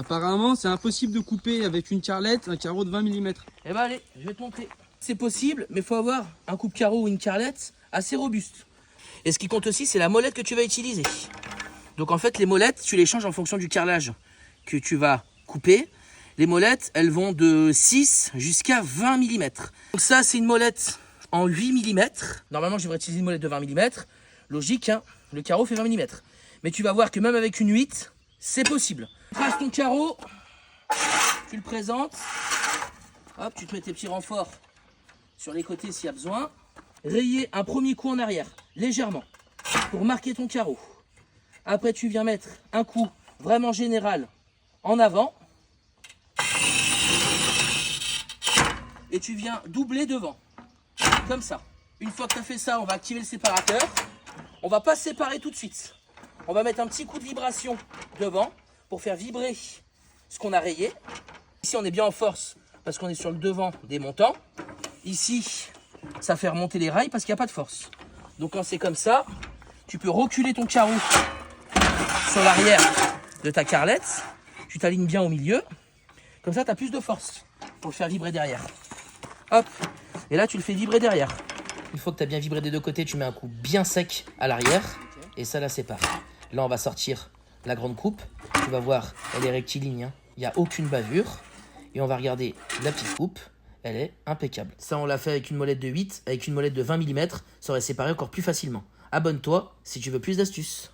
Apparemment, c'est impossible de couper avec une carrelette un carreau de 20 mm. Eh ben allez, je vais te montrer. C'est possible, mais il faut avoir un coupe-carreau ou une carrelette assez robuste. Et ce qui compte aussi, c'est la molette que tu vas utiliser. Donc en fait, les molettes, tu les changes en fonction du carrelage que tu vas couper. Les molettes, elles vont de 6 jusqu'à 20 mm. Donc ça, c'est une molette en 8 mm. Normalement, je devrais utiliser une molette de 20 mm. Logique, hein, le carreau fait 20 mm. Mais tu vas voir que même avec une 8, c'est possible. Tu traces ton carreau, tu le présentes. Hop, tu te mets tes petits renforts sur les côtés s'il y a besoin. Rayer un premier coup en arrière, légèrement, pour marquer ton carreau. Après, tu viens mettre un coup vraiment général en avant. Et tu viens doubler devant, comme ça. Une fois que tu as fait ça, on va activer le séparateur. On va pas se séparer tout de suite. On va mettre un petit coup de vibration devant pour faire vibrer ce qu'on a rayé. Ici, on est bien en force parce qu'on est sur le devant des montants. Ici, ça fait remonter les rails parce qu'il n'y a pas de force. Donc quand c'est comme ça, tu peux reculer ton carreau sur l'arrière de ta carrelette. Tu t'alignes bien au milieu. Comme ça, tu as plus de force pour le faire vibrer derrière. Hop, et là tu le fais vibrer derrière. Une fois que tu as bien vibré des deux côtés, tu mets un coup bien sec à l'arrière et ça la sépare. Là on va sortir la grande coupe. Tu vas voir, elle est rectiligne, hein. Il n'y a aucune bavure. Et on va regarder la petite coupe, elle est impeccable. Ça on l'a fait avec une molette de 8, avec une molette de 20 mm, ça aurait séparé encore plus facilement. Abonne-toi si tu veux plus d'astuces.